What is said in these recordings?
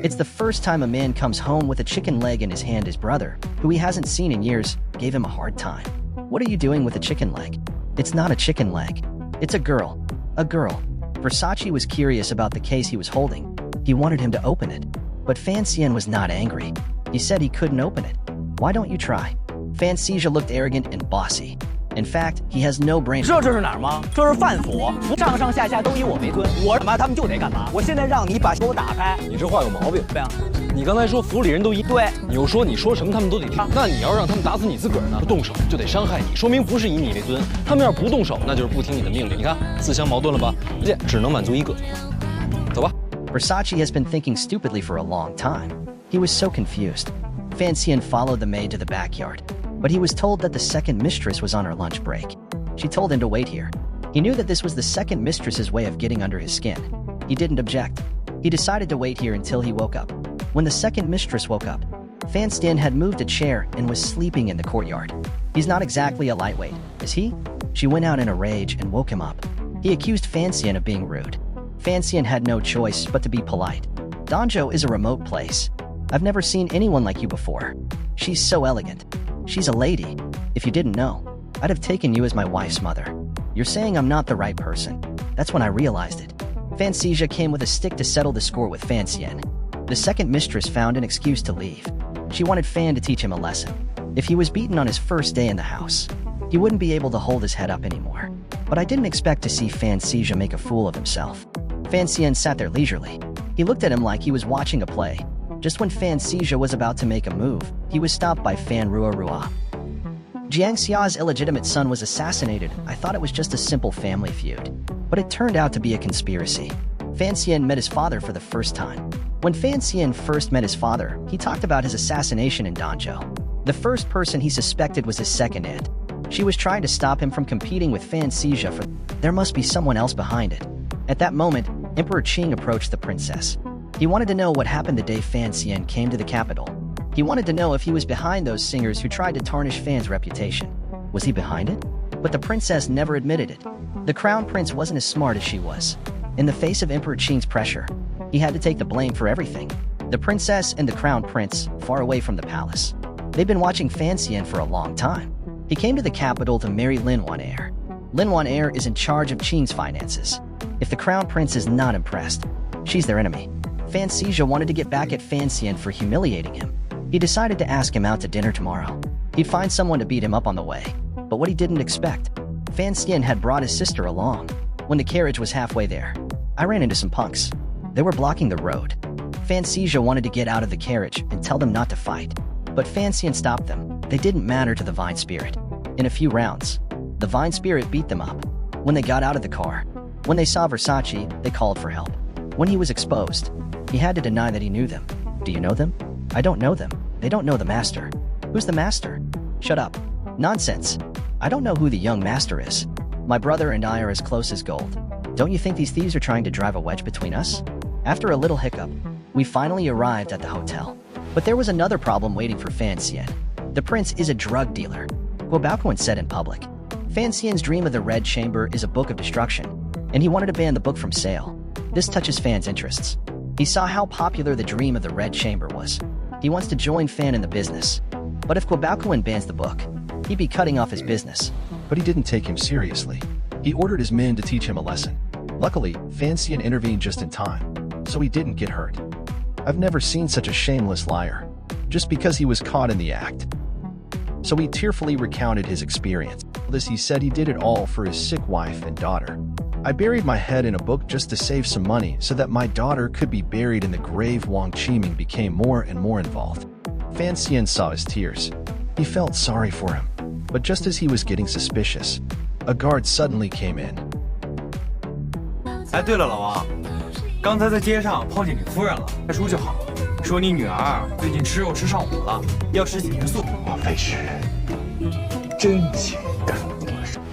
It's the first time a man comes home with a chicken leg in his hand. His brother, who he hasn't seen in years, gave him a hard time. What are you doing with a chicken leg? It's not a chicken leg. It's a girl. A girl. Versace was curious about the case he was holding. He wanted him to open it. But Fan Xian was not angry. He said he couldn't open it. Why don't you try? Fan Xian looked arrogant and bossy. In fact, he has no brain. 知道这是哪儿吗？这是饭府，上上下下都以我为尊，我干嘛他们就得干嘛。我现在让你把给我打开。你这话有毛病。对啊，你刚才说府里人都一对，你又说你说什么他们都得听。那你要让他们打死你自个儿呢？不动手就得伤害你，说明不是以你为尊。他们要不动手，那就是不听你的命令。你看，自相矛盾了吧？只能满足一个。走吧。Versace has been thinking stupidly for a long time. He was so confused. Fan Xian followed the maid to the backyard, but he was told that the second mistress was on her lunch break. She told him to wait here. He knew that this was the second mistress's way of getting under his skin. He didn't object. He decided to wait here until he woke up. When the second mistress woke up, Fan Xian had moved a chair and was sleeping in the courtyard. He's not exactly a lightweight, is he? She went out in a rage and woke him up. He accused Fan Xian of being rude. Fan Xian had no choice but to be polite. Danzhou is a remote place. I've never seen anyone like you before. She's so elegant. She's a lady. If you didn't know, I'd have taken you as my wife's mother. You're saying I'm not the right person. That's when I realized it. Fan Xian came with a stick to settle the score with Fan Xian. The second mistress found an excuse to leave. She wanted Fan to teach him a lesson. If he was beaten on his first day in the house, he wouldn't be able to hold his head up anymore. But I didn't expect to see Fan Xian make a fool of himself. Fan Xian sat there leisurely. He looked at him like he was watching a play. Just when Fan Xian was about to make a move, he was stopped by Fan Ruorua. Jiang Xia's illegitimate son was assassinated. I thought it was just a simple family feud. But it turned out to be a conspiracy. Fan Xian met his father for the first time. When Fan Xian first met his father, he talked about his assassination in Danzhou. The first person he suspected was his second aunt. She was trying to stop him from competing with Fan Xian for there must be someone else behind it. At that moment, Emperor Qing approached the princess. He wanted to know what happened the day Fan Xian came to the capital. He wanted to know if he was behind those singers who tried to tarnish Fan's reputation. Was he behind it? But the princess never admitted it. The crown prince wasn't as smart as she was. In the face of Emperor Qing's pressure, he had to take the blame for everything. The princess and the crown prince, far away from the palace. They'd been watching Fan Xian for a long time. He came to the capital to marry Lin Wan'er. Lin Wan'er is in charge of Qing's finances. If the crown prince is not impressed, she's their enemy. Fan Xian wanted to get back at Fan Xian for humiliating him. He decided to ask him out to dinner tomorrow. He'd find someone to beat him up on the way. But what he didn't expect, Fan Xian had brought his sister along. When the carriage was halfway there, I ran into some punks. They were blocking the road. Fan Xian wanted to get out of the carriage and tell them not to fight. But Fan Xian stopped them. They didn't matter to the Vine Spirit. In a few rounds, the Vine Spirit beat them up. When they got out of the car, when they saw Versace, they called for help. When he was exposed, he had to deny that he knew them. Do you know them? I don't know them. They don't know the master. Who's the master? Shut up. Nonsense. I don't know who the young master is. My brother and I are as close as gold. Don't you think these thieves are trying to drive a wedge between us? After a little hiccup, we finally arrived at the hotel. But there was another problem waiting for Fan Xian. The prince is a drug dealer. Guobaoquan said in public. Fan Xian's dream of the Red Chamber is a book of destruction, and he wanted to ban the book from sale. This touches Fan's interests. He saw how popular the dream of the Red Chamber was. He wants to join Fan in the business. But if Guobaoquan bans the book, he'd be cutting off his business. But he didn't take him seriously. He ordered his men to teach him a lesson. Luckily, Fan Xian intervened just in time, so he didn't get hurt. I've never seen such a shameless liar, just because he was caught in the act. So he tearfully recounted his experience. This he said he did it all for his sick wife and daughter. I buried my head in a book just to save some money so that my daughter could be buried in the grave. Wang Qiming became more and more involved. Fan Xian saw his tears. He felt sorry for him. But just as he was getting suspicious, a guard suddenly came in. 哎，对了，老王，刚才在街上碰见你夫人了，快说就好。说你女儿最近吃肉吃上火了，要吃血素。莫非是真情感动了什么？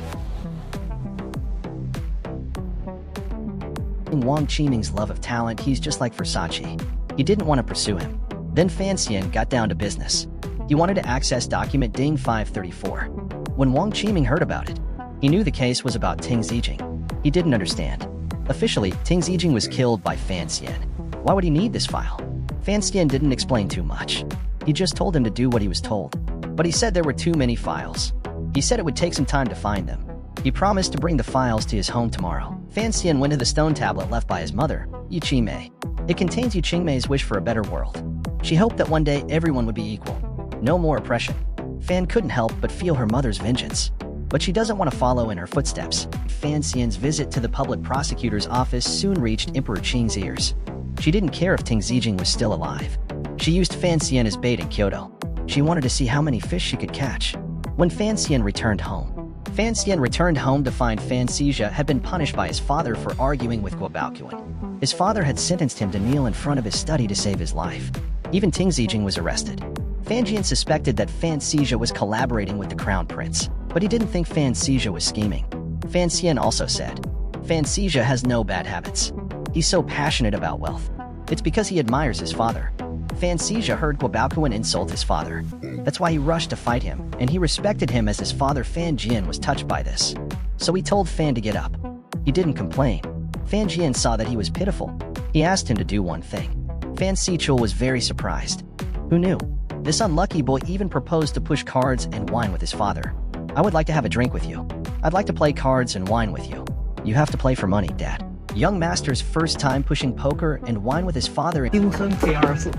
Wang Qiming's love of talent, he's just like Versace. He didn't want to pursue him. Then Fan Xian got down to business. He wanted to access document Ding 534. When Wang Qiming heard about it, he knew the case was about Ting Zijing. He didn't understand. Officially, Ting Zijing was killed by Fan Xian. Why would he need this file? Fan Xian didn't explain too much. He just told him to do what he was told. But he said there were too many files. He said it would take some time to find them. He promised to bring the files to his home tomorrow. Fan Xian went to the stone tablet left by his mother, Yuqimei. It contains Yuqimei's wish for a better world. She hoped that one day everyone would be equal. No more oppression. Fan couldn't help but feel her mother's vengeance. But she doesn't want to follow in her footsteps. Fan Xian's visit to the public prosecutor's office soon reached Emperor Qing's ears. She didn't care if Ting Zijing was still alive. She used Fan Xian as bait in Kyoto. She wanted to see how many fish she could catch. When Fan Xian returned home to find Fan Xizha had been punished by his father for arguing with Guobaoquan. His father had sentenced him to kneel in front of his study to save his life. Even Ting Zijing was arrested. Fan Jian suspected that Fan Xizha was collaborating with the crown prince, but he didn't think Fan Xizha was scheming. Fan Xian also said, Fan Xizha has no bad habits. He's so passionate about wealth. It's because he admires his father. Fan Xizha heard Guobaoquan insult his father. That's why he rushed to fight him, and he respected him as his father Fan Jian was touched by this. So he told Fan to get up. He didn't complain. Fan Jian saw that he was pitiful. He asked him to do one thing. Fan Xichul was very surprised. Who knew? This unlucky boy even proposed to push cards and wine with his father. I would like to have a drink with you. I'd like to play cards and wine with you. You have to play for money, Dad. Young master's first time pushing poker and wine with his father. 丁三配24，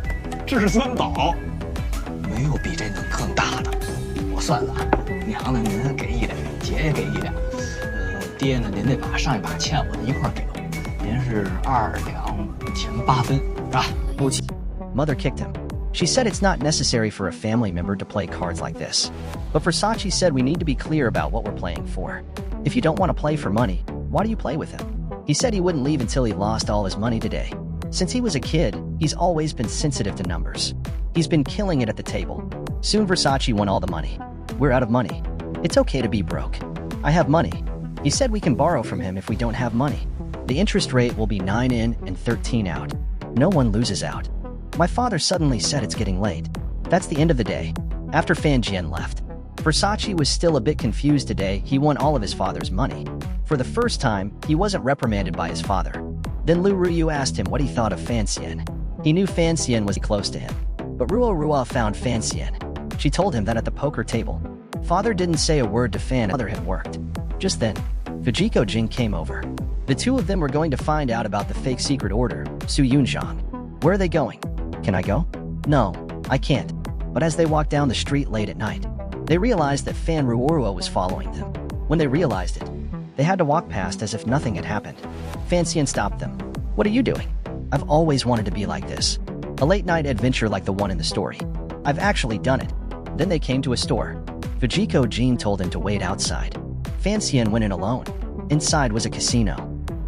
至尊宝，没有比这能更大的。我算算，娘呢您给1两，姐也给1两，爹呢您得把上一把欠我的一块给我，您是2两5钱8分，是吧？Mother kicked him. She said it's not necessary for a family member to play cards like this. But Versace said we need to be clear about what we're playing for. If you don't want to play for money, why do you play with him? He said he wouldn't leave until he lost all his money today. Since he was a kid, he's always been sensitive to numbers. He's been killing it at the table. Soon Versace won all the money. We're out of money. It's okay to be broke. I have money. He said we can borrow from him if we don't have money. The interest rate will be 9 in and 13 out. No one loses out. My father suddenly said it's getting late. That's the end of the day. After Fan Jian left, Versace was still a bit confused today. He won all of his father's money. For the first time, he wasn't reprimanded by his father. Then Lu Ruyu asked him what he thought of Fan Xian. He knew Fan Xian was close to him. But Ruo found Fan Xian. She told him that at the poker table, father didn't say a word to Fan. Father had worked. Just then, Fujiko Jing came over. The two of them were going to find out about the fake secret order, Su Yunzhang. Where are they going? Can I go? No, I can't. But as they walked down the street late at night, they realized that Fan Ruoruo was following them. When they realized it, they had to walk past as if nothing had happened. Fan Xian stopped them. What are you doing? I've always wanted to be like this. A late-night adventure like the one in the story. I've actually done it. Then they came to a store. Fujiko Jin told him to wait outside. Fan Xian went in alone. Inside was a casino.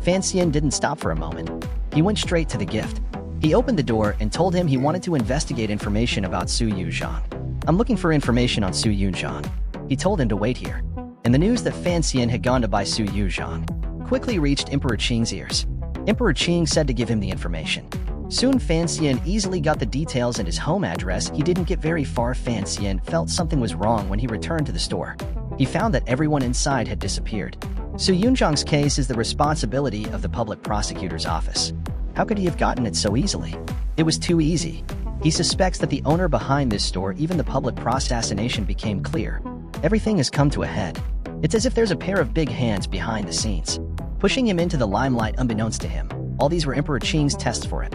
Fan Xian didn't stop for a moment. He went straight to the gift. He opened the door and told him he wanted to investigate information about Su Yuzhang. I'm looking for information on Su Yuzhang. He told him to wait here. And the news that Fan Xian had gone to buy Su Yuzhang quickly reached Emperor Qing's ears. Emperor Qing said to give him the information. Soon Fan Xian easily got the details and his home address. He didn't get very far. Fan Xian felt something was wrong when he returned to the store. He found that everyone inside had disappeared. Su Yunzhang's case is the responsibility of the public prosecutor's office. How could he have gotten it so easily? It was too easy. He suspects that the owner behind this store, even the public assassination became clear. Everything has come to a head. It's as if there's a pair of big hands behind the scenes, pushing him into the limelight unbeknownst to him. All these were Emperor Qing's tests for him.